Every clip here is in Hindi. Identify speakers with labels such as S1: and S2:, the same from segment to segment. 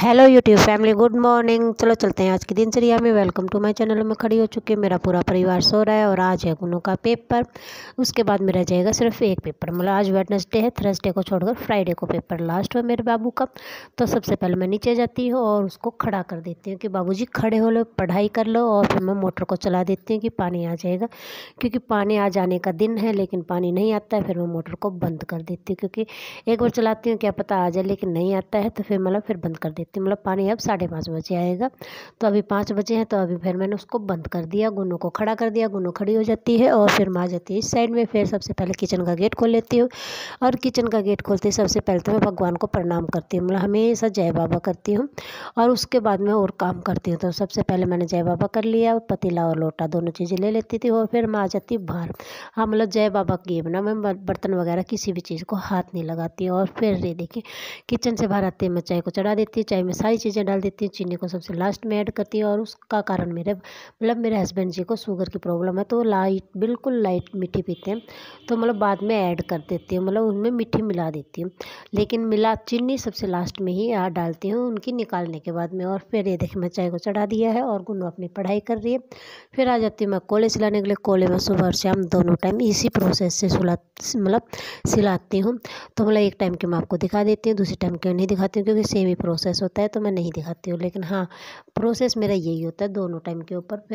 S1: Hello YouTube family, good morning. चलो चलते हैं आज की दिनचर्या में। Welcome to my channel. में खड़ी हो चुकी है, मेरा पूरा परिवार सो रहा है और आज है गुनू का पेपर। उसके बाद मेरा जाएगा सिर्फ एक पेपर, मतलब आज वेडनेसडे है, थर्सडे को छोड़कर फ्राइडे को पेपर लास्ट है मेरे बाबू का। तो सबसे पहले मैं नीचे जाती हूँ और उसको खड़ा कर देती हूँ कि बाबूजी खड़े हो लो, पढ़ाई कर लो। और फिर मैं मोटर को चला देती हूँ कि पानी आ जाएगा, क्योंकि पानी आ जाने का दिन है लेकिन पानी नहीं आता है। फिर मैं मोटर को बंद कर देती हूँ, क्योंकि एक बार चलाती हूँ क्या पता आ जाए, लेकिन नहीं आता है तो फिर बंद कर देती हूँ। मतलब पानी अब 5:30 बजे आएगा, तो अभी 5 बजे हैं, तो अभी फिर मैंने उसको बंद कर दिया। गुन्नू को खड़ा कर दिया, गुन्नू खड़ी हो जाती है और फिर माँ जाती है इस साइड में। फिर सबसे पहले किचन का गेट खोल लेती हूँ और किचन का गेट खोलते ही सबसे पहले तो मैं भगवान को प्रणाम करती हूँ, मतलब हमेशा जय बाबा करती हूँ और उसके बाद मैं और काम करती हूँ। तो सबसे पहले मैंने जय बाबा कर लिया, पतीला और लोटा दोनों चीज़ें ले लेती थी और फिर माँ आ जाती बाहर। हाँ, मतलब जय बाबा की ना, मैं बर्तन वगैरह किसी भी चीज़ को हाथ नहीं लगाती। और फिर ये देखिए किचन से बाहर आते ही मैं चाय को चढ़ा देती हूँ। चाय में सारी चीज़ें डाल देती हूँ, चीनी को सबसे लास्ट में ऐड करती हूँ। और उसका कारण मेरे हस्बैंड जी को शुगर की प्रॉब्लम है, तो बिल्कुल लाइट मीठी पीते हैं, तो मतलब बाद में ऐड कर देती हूँ, मतलब उनमें मीठी मिला देती हूँ। लेकिन चीनी सबसे लास्ट में ही डालती हूँ उनकी निकालने के बाद में। और फिर ये देखिए मैं चाय को चढ़ा दिया है और गुन्नू अपनी पढ़ाई कर रही है। फिर आ जाती हूँ मैं कोले सिलाने के लिए। कोले में सुबह और शाम दोनों टाइम इसी प्रोसेस से सिलाती हूँ। तो मतलब एक टाइम के मैं आपको दिखा देती हूँ, दूसरी टाइम के नहीं दिखाती हूँ, क्योंकि सेम ही प्रोसेस होता है तो मैं नहीं दिखाती हूँ। लेकिन हाँ, प्रोसेस मेरा यही होता है दोनों टाइम के ऊपर।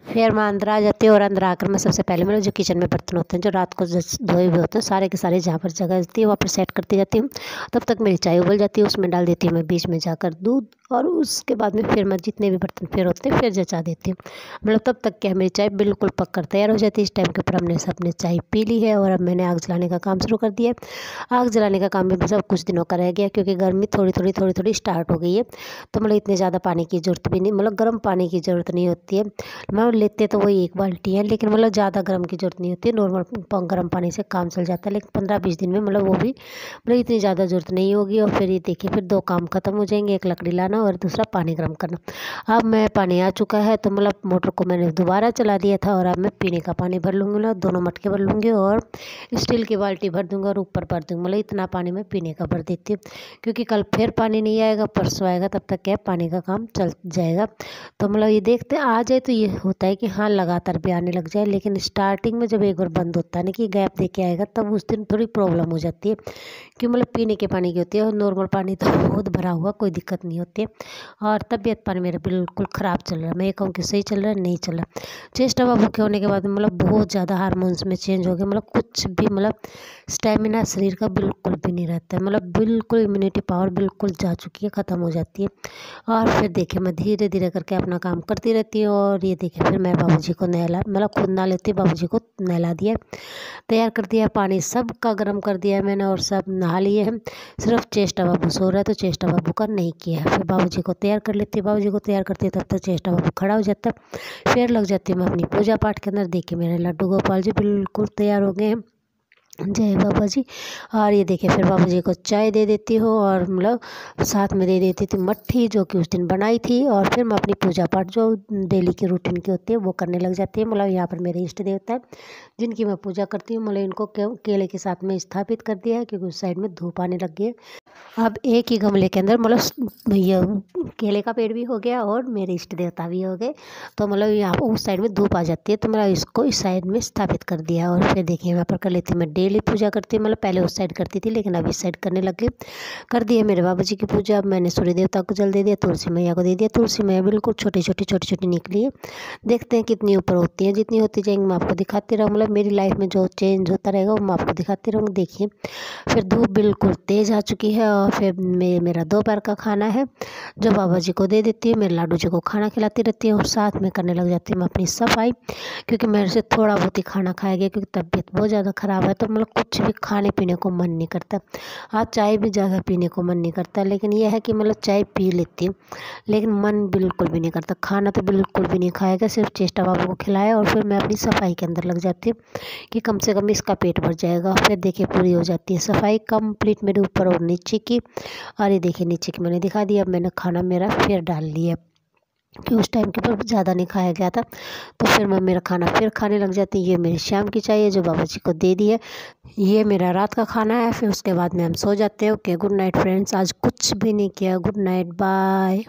S1: फिर मैं अंदर आ जाती हूँ और अंदर आकर मैं सबसे पहले मेरे जो किचन में बर्तन होते हैं जो रात को धोए हुए होते हैं सारे के सारे जहाँ पर जगह होती है वहाँ पर सेट करती जाती हूँ। तब तक मेरी चाय उबल जाती है, उसमें डाल देती हूँ मैं बीच में जाकर दूध। और उसके बाद में फिर मैं जितने भी बर्तन फिर होते हैं फिर जचा देती हूँ। मतलब तब तक क्या मेरी चाय बिल्कुल पक कर तैयार हो जाती है। इस टाइम के ऊपर हमने सबने चाय पी ली है और अब मैंने आग जलाने का काम शुरू कर दिया है। आग जलाने का काम भी सब कुछ दिनों का रह गया, क्योंकि गर्मी थोड़ी थोड़ी स्टार्ट हो गई है। तो मतलब इतने ज़्यादा पानी की ज़रूरत भी नहीं, मतलब गर्म पानी की ज़रूरत नहीं होती है। मतलब लेते तो वही 1 बाल्टी है, लेकिन मतलब ज़्यादा गर्म की ज़रूरत नहीं होती है, नॉर्मल गर्म पानी से काम चल जाता है। लेकिन 15-20 दिन में मतलब वो भी मतलब इतनी ज़्यादा ज़रूरत नहीं होगी। और फिर ये देखिए फिर 2 काम खत्म हो जाएंगे, एक लकड़ी लाना और दूसरा पानी गर्म करना। अब मैं पानी आ चुका है तो मतलब मोटर को मैंने दोबारा चला दिया था और अब मैं पीने का पानी भर लूँगी ना, दोनों मटके भर लूँगी और स्टील की बाल्टी भर दूँगा और ऊपर भर दूँगी। मतलब इतना पानी मैं पीने का भर देती हूँ, क्योंकि कल फिर पानी नहीं आएगा, परसों आएगा, तब तक क्या पानी का काम चल जाएगा। तो मतलब ये देखते आ जाए तो ये होता है कि हाँ लगातार भी आने लग जाए। लेकिन स्टार्टिंग में जब एक बार बंद होता है ना कि गैप दे के आएगा, तब उस दिन थोड़ी प्रॉब्लम हो जाती है, कि मतलब पीने के पानी की होती है। और नॉर्मल पानी तो बहुत भरा हुआ, कोई दिक्कत नहीं होती है। और तबीयत पानी मेरा बिल्कुल ख़राब चल रहा है, मैं ये कहूँ कि सही चल रहा है नहीं चल रहा। चेस्ट बाबू के होने के बाद मतलब बहुत ज़्यादा हार्मोन्स में चेंज हो गया, मतलब कुछ भी मतलब स्टेमिना शरीर का बिल्कुल भी नहीं रहता है, मतलब बिल्कुल इम्यूनिटी पावर बिल्कुल जा चुकी है, ख़त्म हो जाती है। और फिर देखिए मैं धीरे धीरे करके अपना काम करती रहती हूँ। और ये देखिए फिर मैं बाबूजी को नहला, मतलब खुद नहा लेती, बाबूजी को नहला दिया, तैयार कर दिया, पानी सबका गर्म कर दिया मैंने और सब नहा लिए हैं। सिर्फ चेष्टा बाबू सो रहा है तो चेष्टा बाबू का नहीं किया है। फिर बाबूजी को तैयार कर लेती, बाबूजी को तैयार करती तब तक चेष्टा बाबू खड़ा हो जाता। फिर लग जाती हूँ मैं अपनी पूजा पाठ के अंदर। देखिए मेरे लड्डू गोपाल जी बिल्कुल तैयार हो गए हैं, जय बाबा जी। और ये देखिए फिर बाबू जी को चाय दे देती हूँ और मतलब साथ में दे देती थी मट्ठी, जो कि उस दिन बनाई थी। और फिर मैं अपनी पूजा पाठ जो डेली की रूटीन की होती है वो करने लग जाती है। मतलब यहाँ पर मेरे इष्ट देवता है जिनकी मैं पूजा करती हूँ, मतलब इनको केले के साथ में स्थापित कर दिया है, क्योंकि उस साइड में धूप आने लग गई। अब एक ही गमले के अंदर मतलब ये केले का पेड़ भी हो गया और मेरे इष्ट देवता भी हो गए। तो मतलब यहाँ उस साइड में धूप आ जाती है, तो मतलब इसको इस साइड में स्थापित कर दिया। और फिर देखिए यहाँ पर कर लेती हूँ मैं डेली पूजा करती हूँ, मतलब पहले उस साइड करती थी लेकिन अब इस साइड करने लग गई। कर दिया मेरे बाबा जी की पूजा। अब मैंने सूर्य देवता को जल दे दिया, तुलसी मैया को दे दिया। तुलसी मैया बिल्कुल छोटी छोटी निकली है, देखते हैं कितनी ऊपर होती है। जितनी होती जाएंगी मैं आपको दिखाती रहूँ, मतलब मेरी लाइफ में जो चेंज होता रहेगा वो मैं आपको दिखाती रहूँगी। देखिए फिर धूप बिल्कुल तेज़ आ चुकी है और फिर मेरा दोपहर का खाना है जो बाबा जी को दे देती हूँ, मेरे लाडू जी को खाना खिलाती रहती हूँ और साथ में करने लग जाती हूँ मैं अपनी सफाई, क्योंकि मेरे से थोड़ा बहुत ही खाना खाया गया, क्योंकि तबीयत बहुत ज़्यादा ख़राब है। तो मतलब कुछ भी खाने पीने को मन नहीं करता। हाँ, चाय भी ज़्यादा पीने को मन नहीं करता, लेकिन यह है कि मतलब चाय पी लेती हूँ लेकिन मन बिल्कुल भी नहीं करता। खाना तो बिल्कुल भी नहीं खाएगा, सिर्फ चेष्टा बाबू को खिलाया और फिर मैं अपनी सफाई के अंदर लग जाती हूँ कि कम से कम इसका पेट भर जाएगा। फिर देखिए पूरी हो जाती है सफाई कंप्लीट मेरे ऊपर और नीचे की। और ये देखिए नीचे की मैंने दिखा दिया। अब मैंने खाना मेरा फिर डाल लिया। कि उस टाइम के ऊपर ज़्यादा नहीं खाया गया था। तो फिर मम्मी मेरा खाना फिर खाने लग जाती है। ये मेरी शाम की चाय है जो बाबा जी को दे दी है। ये मेरा रात का खाना है। फिर उसके बाद में हम सो जाते हैं। Okay, good night friends. आज कुछ भी नहीं किया। Good night, bye.